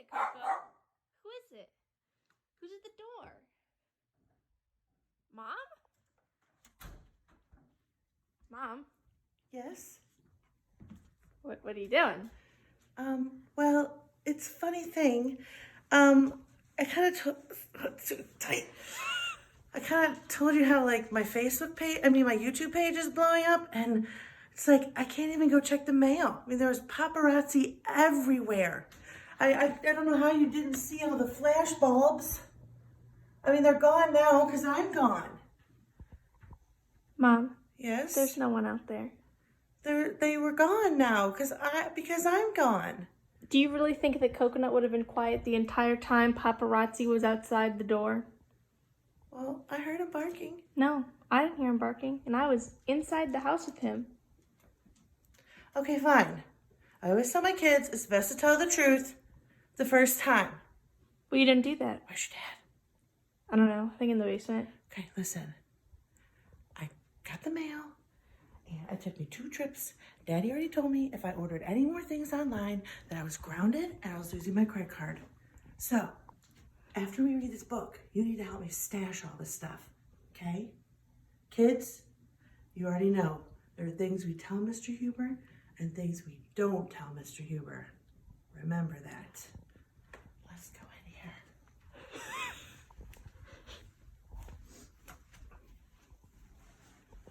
it, Coco? Who is it? Who's at the door? Mom? Mom? Yes? What are you doing? Well, it's a funny thing. I kind of told you how, like, my Facebook page, my YouTube page is blowing up, and it's like, I can't even go check the mail. There was paparazzi everywhere. I don't know how you didn't see all the flash bulbs. They're gone now because I'm gone. Mom? Yes? There's no one out there. They were gone now because I'm gone. Do you really think that Coconut would have been quiet the entire time paparazzi was outside the door? Well, I heard him barking. No, I didn't hear him barking, and I was inside the house with him. Okay, fine. I always tell my kids it's best to tell the truth the first time. Well, you didn't do that. Where's your dad? I don't know. I think in the basement. Okay, listen. I got the mail, and it took me 2 trips. Daddy already told me if I ordered any more things online that I was grounded and I was losing my credit card. So, after we read this book, you need to help me stash all this stuff, okay? Kids, you already know there are things we tell Mr. Huber and things we don't tell Mr. Huber. Remember that. Let's go in here.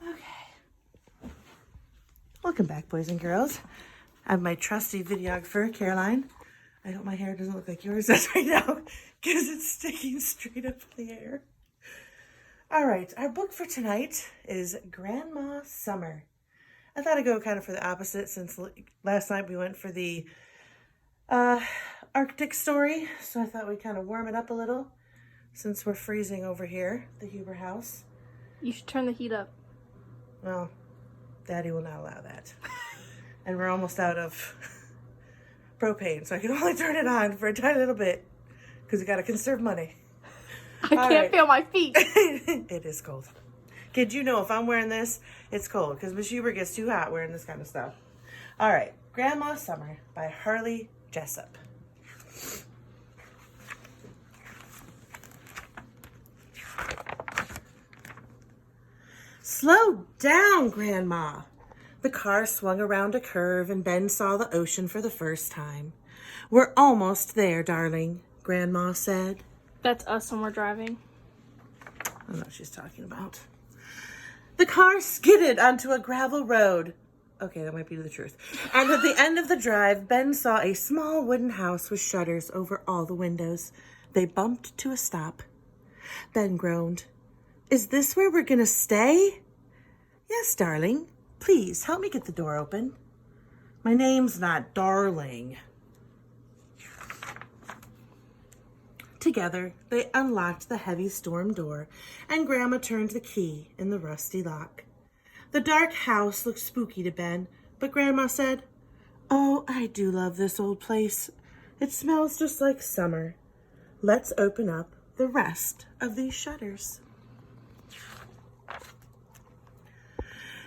Okay. Welcome back, boys and girls. I have my trusty videographer, Caroline. I hope my hair doesn't look like yours does right now because it's sticking straight up in the air. All right, our book for tonight is Grandma Summer. I thought I'd go kind of for the opposite since last night we went for the Arctic story. So I thought we'd kind of warm it up a little since we're freezing over here, the Huber house. You should turn the heat up. Well, Daddy will not allow that. And we're almost out of propane, so I can only turn it on for a tiny little bit because we got to conserve money. I can't feel my feet. It is cold. Kid, you know if I'm wearing this, it's cold because Miss Huber gets too hot wearing this kind of stuff. All right, Grandma Summer by Harley Jessup. Slow down, Grandma. The car swung around a curve and Ben saw the ocean for the first time. We're almost there, darling, Grandma said. That's us when we're driving. I don't know what she's talking about. The car skidded onto a gravel road. Okay, that might be the truth. And at the end of the drive, Ben saw a small wooden house with shutters over all the windows. They bumped to a stop. Ben groaned. Is this where we're gonna stay? Yes, darling. Please, help me get the door open. My name's not Darling. Together, they unlocked the heavy storm door, and Grandma turned the key in the rusty lock. The dark house looked spooky to Ben, but Grandma said, "Oh, I do love this old place. It smells just like summer. Let's open up the rest of these shutters."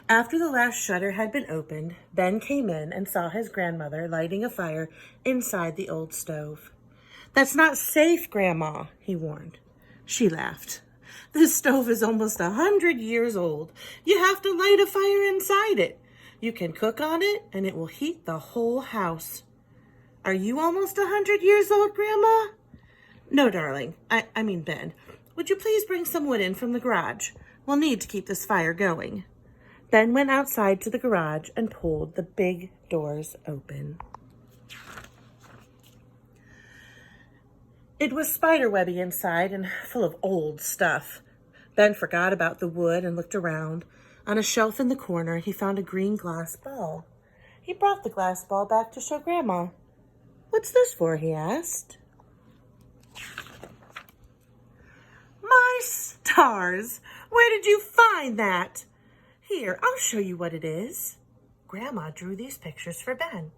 After the last shutter had been opened, Ben came in and saw his grandmother lighting a fire inside the old stove. "That's not safe, Grandma," he warned. She laughed. "This stove is almost 100 years old. You have to light a fire inside it. You can cook on it, and it will heat the whole house." "Are you almost 100 years old, Grandma?" "No, darling. I mean, Ben. Would you please bring some wood in from the garage? We'll need to keep this fire going." Ben went outside to the garage and pulled the big doors open. It was spiderwebby inside and full of old stuff. Ben forgot about the wood and looked around. On a shelf in the corner, he found a green glass ball. He brought the glass ball back to show Grandma. "What's this for?" he asked. "My stars! Where did you find that?" "Here, I'll show you what it is." Grandma drew these pictures for Ben.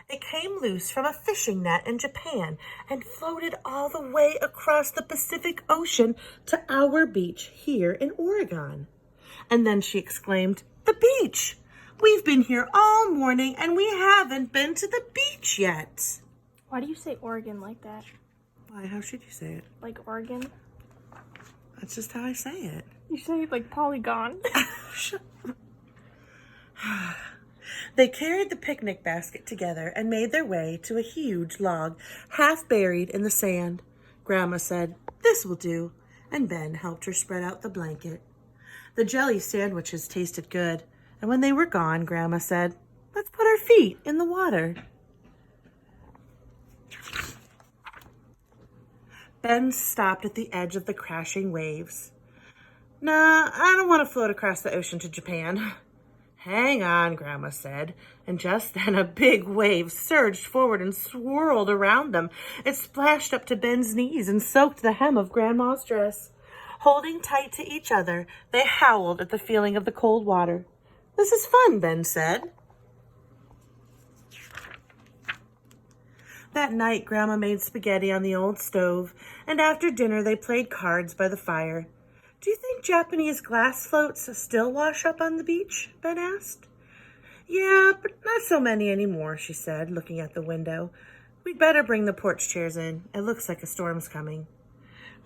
It came loose from a fishing net in Japan and floated all the way across the Pacific Ocean to our beach here in Oregon. And then she exclaimed, "The beach! We've been here all morning and we haven't been to the beach yet." Why do you say Oregon like that? Why? How should you say it? Like Oregon? That's just how I say it. You say it like Polygon. They carried the picnic basket together and made their way to a huge log, half buried in the sand. Grandma said, "This will do," and Ben helped her spread out the blanket. The jelly sandwiches tasted good, and when they were gone, Grandma said, "Let's put our feet in the water." Ben stopped at the edge of the crashing waves. "Nah, I don't want to float across the ocean to Japan." "Hang on," Grandma said, and just then a big wave surged forward and swirled around them. It splashed up to Ben's knees and soaked the hem of Grandma's dress. Holding tight to each other, they howled at the feeling of the cold water. "This is fun," Ben said. That night, Grandma made spaghetti on the old stove, and after dinner they played cards by the fire. "Do you think Japanese glass floats still wash up on the beach?" Ben asked. "Yeah, but not so many anymore," she said, looking at the window. "We'd better bring the porch chairs in. It looks like a storm's coming."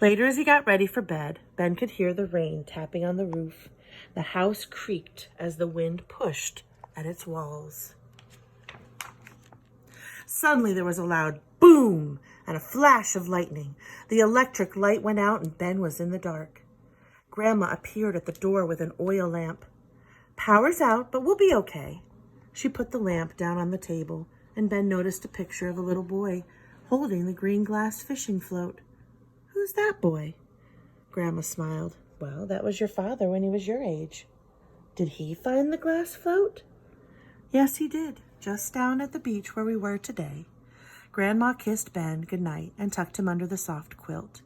Later, as he got ready for bed, Ben could hear the rain tapping on the roof. The house creaked as the wind pushed at its walls. Suddenly, there was a loud boom and a flash of lightning. The electric light went out and Ben was in the dark. Grandma appeared at the door with an oil lamp. "Power's out, but we'll be okay." She put the lamp down on the table, and Ben noticed a picture of a little boy holding the green glass fishing float. "Who's that boy?" Grandma smiled. "Well, that was your father when he was your age." "Did he find the glass float?" "Yes, he did, just down at the beach where we were today." Grandma kissed Ben goodnight and tucked him under the soft quilt.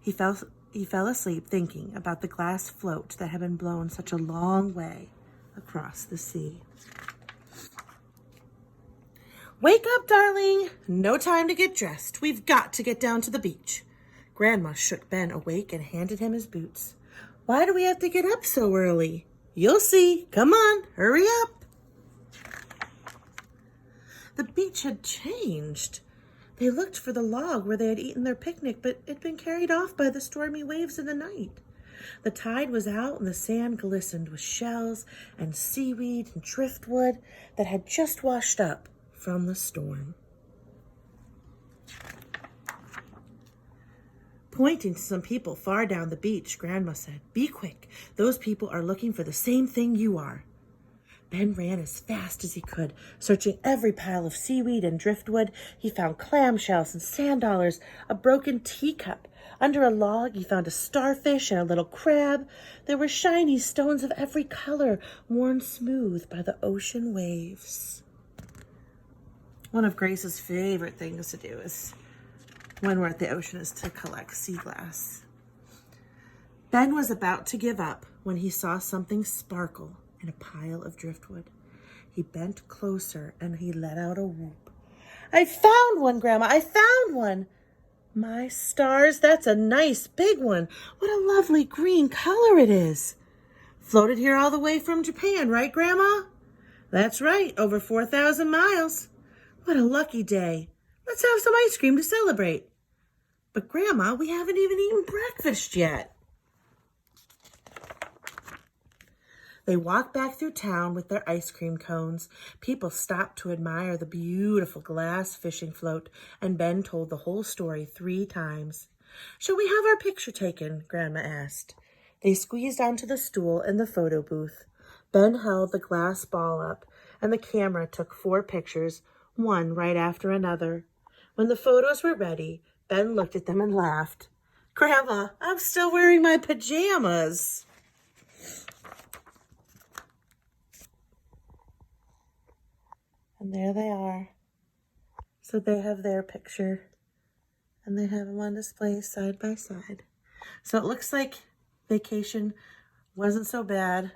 He fell asleep thinking about the glass float that had been blown such a long way across the sea. "Wake up, darling! No time to get dressed. We've got to get down to the beach." Grandma shook Ben awake and handed him his boots. "Why do we have to get up so early?" "You'll see. Come on, hurry up." The beach had changed. They looked for the log where they had eaten their picnic, but it had been carried off by the stormy waves of the night. The tide was out and the sand glistened with shells and seaweed and driftwood that had just washed up from the storm. Pointing to some people far down the beach, Grandma said, "Be quick. Those people are looking for the same thing you are." Ben ran as fast as he could, searching every pile of seaweed and driftwood. He found clamshells and sand dollars, a broken teacup. Under a log, he found a starfish and a little crab. There were shiny stones of every color, worn smooth by the ocean waves. One of Grace's favorite things to do is, when we're at the ocean, is to collect sea glass. Ben was about to give up when he saw something sparkle in a pile of driftwood. He bent closer and he let out a whoop. "I found one, Grandma! I found one!" "My stars, that's a nice big one. What a lovely green color it is." "Floated here all the way from Japan, right, Grandma?" "That's right, over 4,000 miles. What a lucky day. Let's have some ice cream to celebrate." "But Grandma, we haven't even eaten breakfast yet." They walked back through town with their ice cream cones. People stopped to admire the beautiful glass fishing float, and Ben told the whole story 3 times. "Shall we have our picture taken?" Grandma asked. They squeezed onto the stool in the photo booth. Ben held the glass ball up, and the camera took 4 pictures, one right after another. When the photos were ready, Ben looked at them and laughed. "Grandma, I'm still wearing my pajamas." And there they are. So they have their picture, and they have them on display side by side. So it looks like vacation wasn't so bad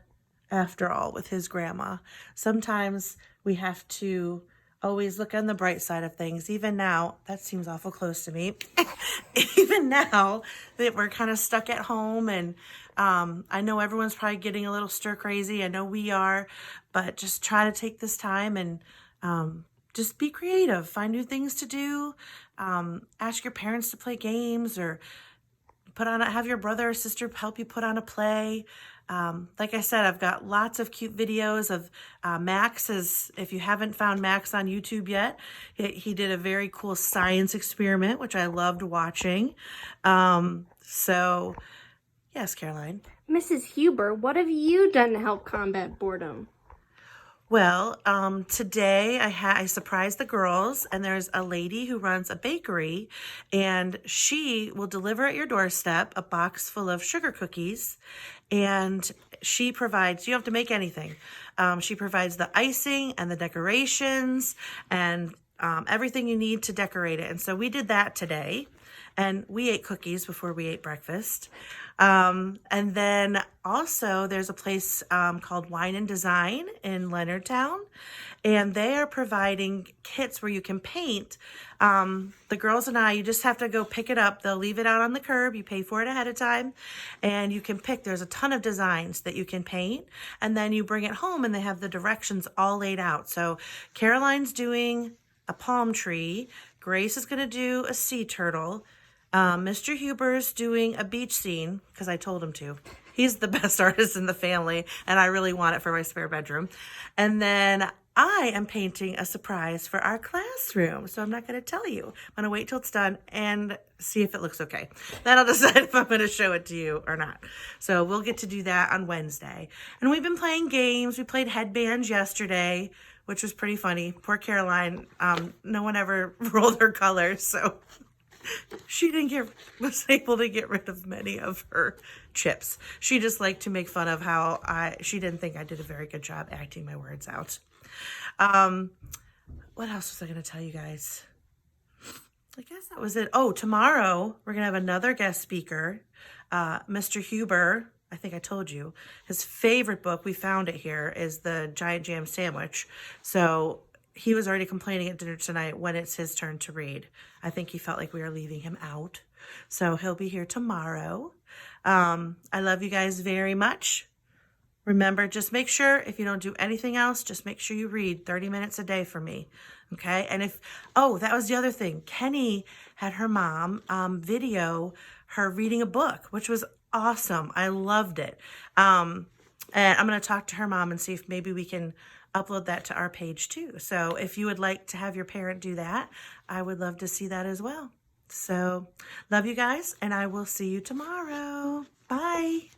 after all with his grandma. Sometimes we have to always look on the bright side of things. Even now, that seems awful close to me. Even now that we're kind of stuck at home, and I know everyone's probably getting a little stir crazy. I know we are, but just try to take this time and just be creative. Find new things to do. Ask your parents to play games, or have your brother or sister help you put on a play. Like I said, I've got lots of cute videos of Max. If you haven't found Max on YouTube yet, he did a very cool science experiment, which I loved watching. So yes, Caroline. Mrs. Huber, what have you done to help combat boredom? Well, today I surprised the girls, and there's a lady who runs a bakery, and she will deliver at your doorstep a box full of sugar cookies, and she provides, you don't have to make anything. She provides the icing and the decorations and everything you need to decorate it. And so we did that today, and we ate cookies before we ate breakfast. And then also there's a place called Wine and Design in Leonardtown, and they are providing kits where you can paint. The girls and I, you just have to go pick it up. They'll leave it out on the curb. You pay for it ahead of time, and you can pick. There's a ton of designs that you can paint, and then you bring it home, and they have the directions all laid out. So Caroline's doing a palm tree. Grace is going to do a sea turtle. Mr. Huber's doing a beach scene because I told him to. He's the best artist in the family, and I really want it for my spare bedroom. And then I am painting a surprise for our classroom, so I'm not going to tell you. I'm going to wait till it's done and see if it looks okay. Then I'll decide if I'm going to show it to you or not. So we'll get to do that on Wednesday. And we've been playing games. We played headbands yesterday, which was pretty funny. Poor Caroline, no one ever rolled her colors, so she was able to get rid of many of her chips. She just liked to make fun of how she didn't think I did a very good job acting my words out. What else was I going to tell you guys? I guess that was it. Oh, tomorrow we're going to have another guest speaker, Mr. Huber. I think I told you his favorite book, we found it here, is The Giant Jam Sandwich. So he was already complaining at dinner tonight when it's his turn to read. I think he felt like we were leaving him out. So he'll be here tomorrow. I love you guys very much. Remember, just make sure if you don't do anything else, just make sure you read 30 minutes a day for me. Okay? And that was the other thing. Kenny had her mom video her reading a book, which was awesome. I loved it. And I'm going to talk to her mom and see if maybe we can upload that to our page too. So if you would like to have your parent do that, I would love to see that as well. So love you guys, and I will see you tomorrow. Bye.